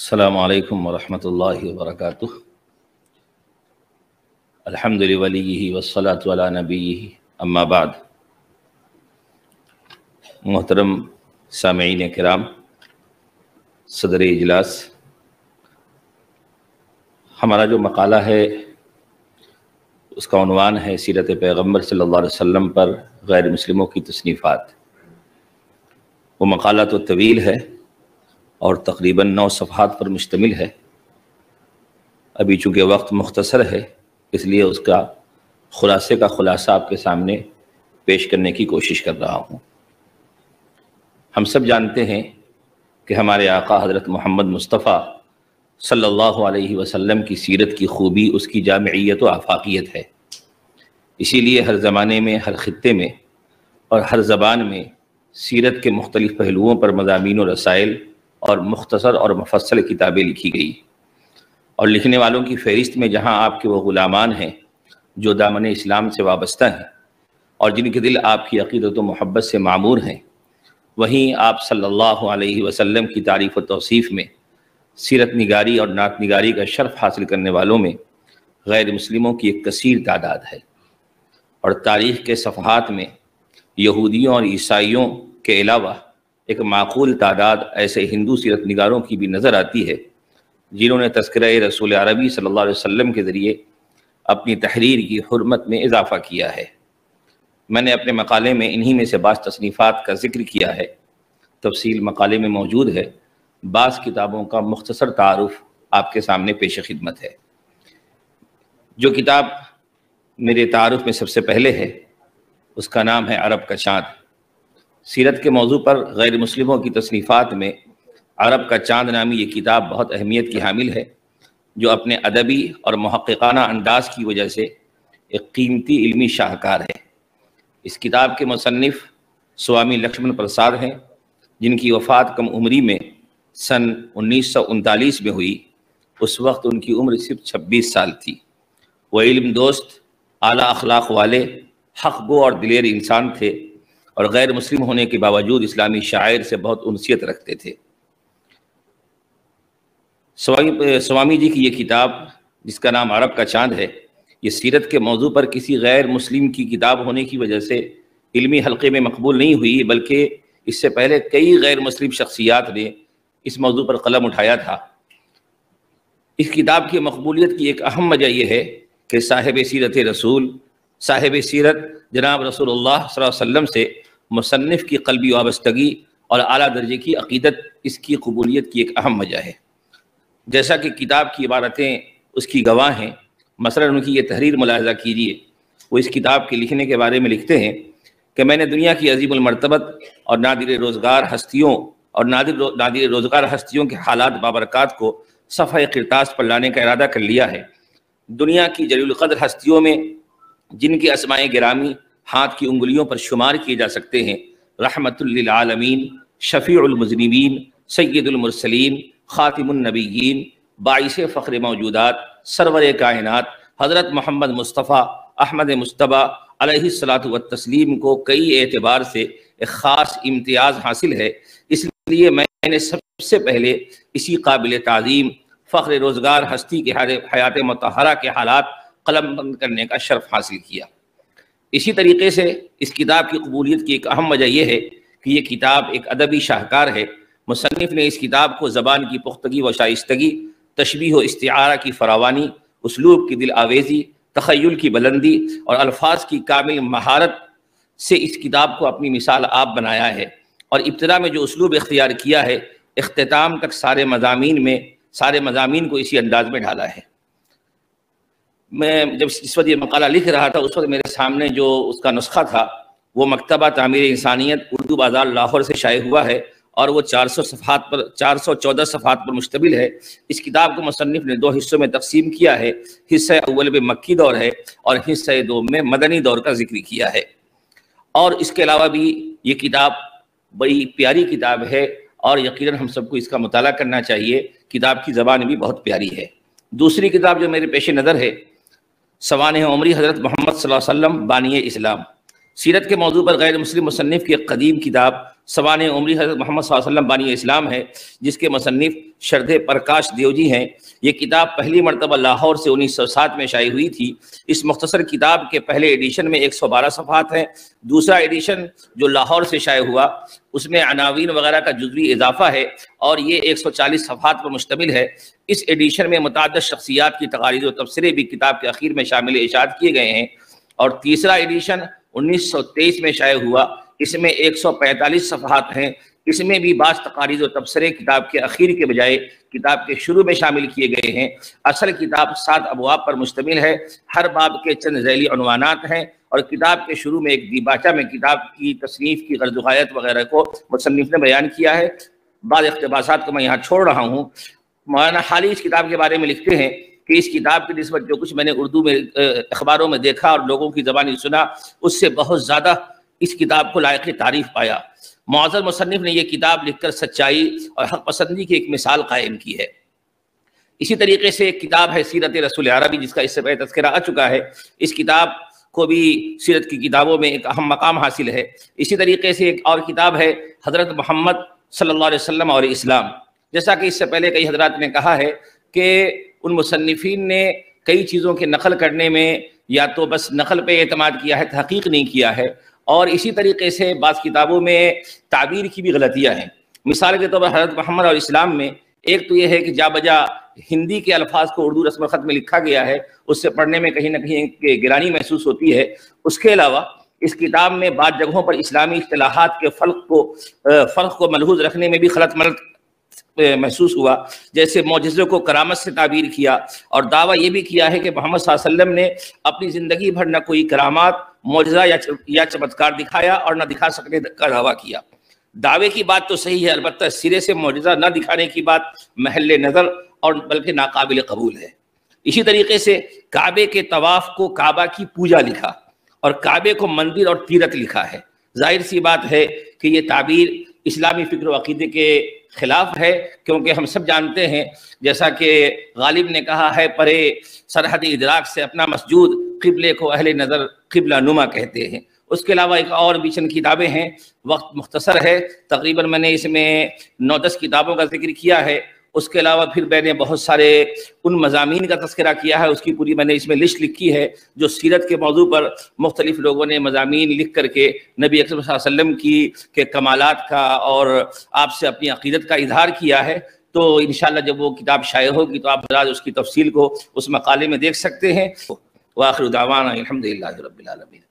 السلام علیکم ورحمۃ اللہ وبرکاتہ۔ الحمد لولیہ والصلاۃ علی نبیہ اما بعد۔ محترم سامعین کرام، صدر اجلاس، ہمارا جو مقالہ ہے اس کا عنوان ہے سیرت پیغمبر صلی اللہ علیہ وسلم پر غیر مسلموں کی تصنیفات۔ وہ مقالہ تو طویل ہے اور تقریباً 9 صفحات پر مشتمل ہے۔ ابھی چونکہ وقت مختصر ہے اس لیے اس کا خلاصے کا خلاصہ آپ کے سامنے پیش کرنے کی کوشش کر رہا ہوں۔ ہم سب جانتے ہیں کہ ہمارے آقا حضرت محمد مصطفیٰ صلی اللہ علیہ وسلم کی سیرت کی خوبی اس کی جامعیت و آفاقیت ہے۔ اسی لیے ہر زمانے میں، ہر خطے میں اور ہر زبان میں سیرت کے مختلف پہلوؤں پر مضامین و رسائل اور مختصر اور مفصل کتابیں لکھی گئی، اور لکھنے والوں کی فہرست میں جہاں آپ کے وہ غلامان ہیں جو دامن اسلام سے وابستہ ہیں اور جن کے دل آپ کی عقیدت و محبت سے معمور ہیں، وہیں آپ صلی اللہ علیہ وسلم کی تعریف و توصیف میں سیرت نگاری اور نعت نگاری کا شرف حاصل کرنے والوں میں غیر مسلموں کی ایک کثیر تعداد ہے، اور تاریخ کے صفحات میں یہودیوں اور عیسائیوں کے علاوہ ایک معقول تعداد ایسے ہندو سیرت نگاروں کی بھی نظر آتی ہے جنہوں نے تذکرہ رسول عربی صلی اللہ علیہ وسلم کے ذریعے اپنی تحریر کی حرمت میں اضافہ کیا ہے۔ میں نے اپنے مقالے میں انہی میں سے بعض تصنیفات کا ذکر کیا ہے، تفصیل مقالے میں موجود ہے۔ بعض کتابوں کا مختصر تعارف آپ کے سامنے پیش خدمت ہے۔ جو کتاب میرے تعارف میں سب سے پہلے ہے اس کا نام ہے عرب کا چاند۔ سیرت کے موضوع پر غیر مسلموں کی تصنیفات میں عرب کا چاند نامی یہ کتاب بہت اہمیت کی حامل ہے، جو اپنے ادبی اور محققانہ انداز کی وجہ سے ایک قیمتی علمی شاہکار ہے۔ اس کتاب کے مصنف سوامی لکشمن پرساد ہیں، جن کی وفات کم عمری میں سن 1939 میں ہوئی۔ اس وقت ان کی عمر صرف 26 سال تھی۔ وہ علم دوست، اعلیٰ اخلاق والے، حق گو اور دلیر انسان تھے، اور غیر مسلم ہونے کے باوجود اسلامی شاعر سے بہت انسیت رکھتے تھے۔ سوامی جی کی یہ کتاب جس کا نام عرب کا چاند ہے، یہ سیرت کے موضوع پر کسی غیر مسلم کی کتاب ہونے کی وجہ سے علمی حلقے میں مقبول نہیں ہوئی، بلکہ اس سے پہلے کئی غیر مسلم شخصیات نے اس موضوع پر قلم اٹھایا تھا۔ اس کتاب کی مقبولیت کی ایک اہم وجہ یہ ہے کہ صاحب سیرت رسول، صاحب سیرت جناب رسول اللہ صلی اللہ علیہ وسلم سے مصنف کی قلبی وابستگی اور اعلیٰ درجے کی عقیدت اس کی قبولیت کی ایک اہم وجہ ہے۔ جیسا کہ کتاب کی عبارتیں اس کی گواہ ہیں، مثلا ان کی یہ تحریر ملاحظہ کیجیے۔ وہ اس کتاب کے لکھنے کے بارے میں لکھتے ہیں کہ میں نے دنیا کی عظیم المرتبت اور نادر روزگار ہستیوں کے حالات بابرکات کو صفحہ قرطاس پر لانے کا ارادہ کر لیا ہے۔ دنیا کی جلیل القدر ہستیوں میں جن کے اسماء گرامی ہاتھ کی انگلیوں پر شمار کیے جا سکتے ہیں، رحمت للعالمین، شفیع المذنبین، سید المرسلین، خاتم النبیین، باعث فخر موجودات، سرور کائنات حضرت محمد مصطفیٰ احمد مصطفیٰ علیہ الصلاۃ والتسلیم کو کئی اعتبار سے ایک خاص امتیاز حاصل ہے۔ اس لیے میں نے سب سے پہلے اسی قابل تعظیم فخر روزگار ہستی کے حیات مطہرہ کے حالات قلم بند کرنے کا شرف حاصل کیا۔ اسی طریقے سے اس کتاب کی قبولیت کی ایک اہم وجہ یہ ہے کہ یہ کتاب ایک ادبی شاہکار ہے۔ مصنف نے اس کتاب کو زبان کی پختگی و شائستگی، تشبیہ و استعارہ کی فراوانی، اسلوب کی دل آویزی، تخیل کی بلندی اور الفاظ کی کامل مہارت سے اس کتاب کو اپنی مثال آپ بنایا ہے، اور ابتدا میں جو اسلوب اختیار کیا ہے، اختتام تک سارے مضامین کو اسی انداز میں ڈالا ہے۔ میں جب اس وقت یہ مقالہ لکھ رہا تھا اس وقت میرے سامنے جو اس کا نسخہ تھا وہ مکتبہ تعمیر انسانیت اردو بازار لاہور سے شائع ہوا ہے، اور وہ 414 صفحات پر مشتمل ہے۔ اس کتاب کو مصنف نے 2 حصوں میں تقسیم کیا ہے۔ حصہ اول میں مکی دور ہے اور حصہ 2 میں مدنی دور کا ذکر کیا ہے۔ اور اس کے علاوہ بھی یہ کتاب بڑی پیاری کتاب ہے، اور یقیناً ہم سب کو اس کا مطالعہ کرنا چاہیے۔ کتاب کی زبان بھی بہت پیاری ہے۔ دوسری کتاب جو میرے پیش نظر ہے، سوانح عمری حضرت محمد صلی اللہ علیہ وسلم بانی اسلام۔ سیرت کے موضوع پر غیر مسلم مصنف کی ایک قدیم کتاب سوانح عمری حضرت محمد صلی اللہ علیہ وسلم بانی اسلام ہے، جس کے مصنف شردھے پرکاش دیو جی ہیں۔ یہ کتاب پہلی مرتبہ لاہور سے 1907 میں شائع ہوئی تھی۔ اس مختصر کتاب کے پہلے ایڈیشن میں 112 صفحات ہیں۔ دوسرا ایڈیشن جو لاہور سے شائع ہوا اس میں عناوین وغیرہ کا جزوی اضافہ ہے اور یہ 140 صفحات پر مشتمل ہے۔ اس ایڈیشن میں متعدد شخصیات کی تقاریر و تبصرے بھی کتاب کے اخیر میں شامل اشاعت کیے گئے ہیں۔ اور تیسرا ایڈیشن 1923 میں شائع ہوا، اس میں 145 صفحات ہیں۔ اس میں بھی بعض تقاریر و تبصرے کتاب کے اخیر کے بجائے کتاب کے شروع میں شامل کیے گئے ہیں۔ اصل کتاب 7 ابواب پر مشتمل ہے، ہر باب کے چند ذیلی عنوانات ہیں، اور کتاب کے شروع میں ایک دیباچہ میں کتاب کی تصنیف کی غرض و غایت وغیرہ کو مصنف نے بیان کیا ہے۔ بعض اقتباسات کو میں یہاں چھوڑ رہا ہوں۔ مولانا حالی اس کتاب کے بارے میں لکھتے ہیں کہ اس کتاب کی نسبت جو کچھ میں نے اردو میں اخباروں میں دیکھا اور لوگوں کی زبانی سنا، اس سے بہت زیادہ اس کتاب کو لائق تعریف پایا۔ معزز مصنف نے یہ کتاب لکھ کر سچائی اور حق پسندی کی ایک مثال قائم کی ہے۔ اسی طریقے سے ایک کتاب ہے سیرت رسول عربی، جس کا اس سے پہلے تذکرہ آ چکا ہے۔ اس کتاب کو بھی سیرت کی کتابوں میں ایک اہم مقام حاصل ہے۔ اسی طریقے سے ایک اور کتاب ہے حضرت محمد صلی اللہ علیہ وسلم اور اسلام۔ جیسا کہ اس سے پہلے کئی حضرات نے کہا ہے کہ ان مصنفین نے کئی چیزوں کے نقل کرنے میں یا تو بس نقل پہ اعتماد کیا ہے، تحقیق نہیں کیا ہے، اور اسی طریقے سے بعض کتابوں میں تعبیر کی بھی غلطیاں ہیں۔ مثال کے طور پر حضرت محمد اور اسلام میں ایک تو یہ ہے کہ جا بجا ہندی کے الفاظ کو اردو رسم الخط میں لکھا گیا ہے، اس سے پڑھنے میں کہیں نہ کہیں گرانی محسوس ہوتی ہے۔ اس کے علاوہ اس کتاب میں بعض جگہوں پر اسلامی اصطلاحات کے فرق کو ملحوظ رکھنے میں بھی خلط ملط محسوس ہوا، جیسے معجزے کو کرامت سے تعبیر کیا، اور دعویٰ یہ بھی کیا ہے کہ محمد صلی اللہ علیہ وسلم نے اپنی زندگی بھر نہ کوئی کرامات، معجزہ یا چمتکار دکھایا اور نہ دکھا سکنے کا دعویٰ کیا۔ دعوے کی بات تو صحیح ہے، البتہ سرے سے معجزہ نہ دکھانے کی بات محل نظر اور بلکہ ناقابل قبول ہے۔ اسی طریقے سے کعبے کے طواف کو کعبہ کی پوجا لکھا اور کعبے کو مندر اور تیرت لکھا ہے۔ ظاہر سی بات ہے کہ یہ تعبیر اسلامی فکر و عقیدے کے خلاف ہے، کیونکہ ہم سب جانتے ہیں جیسا کہ غالب نے کہا ہے، پرے سرحد ادراک سے اپنا مسجود، قبلے کو اہل نظر قبلہ نما کہتے ہیں۔ اس کے علاوہ ایک اور بھی چند کتابیں ہیں، وقت مختصر ہے، تقریباً میں نے اس میں 9-10 کتابوں کا ذکر کیا ہے۔ اس کے علاوہ پھر میں نے بہت سارے ان مضامین کا تذکرہ کیا ہے، اس کی پوری میں نے اس میں لسٹ لکھی ہے، جو سیرت کے موضوع پر مختلف لوگوں نے مضامین لکھ کر کے نبی اکرم صلی اللہ علیہ وسلم کے کمالات کا اور آپ سے اپنی عقیدت کا اظہار کیا ہے۔ تو انشاءاللہ جب وہ کتاب شائع ہوگی تو آپ حضرات اس کی تفصیل کو اس مقالے میں دیکھ سکتے ہیں۔ وآخر دعوانا الحمدللہ رب العالمین۔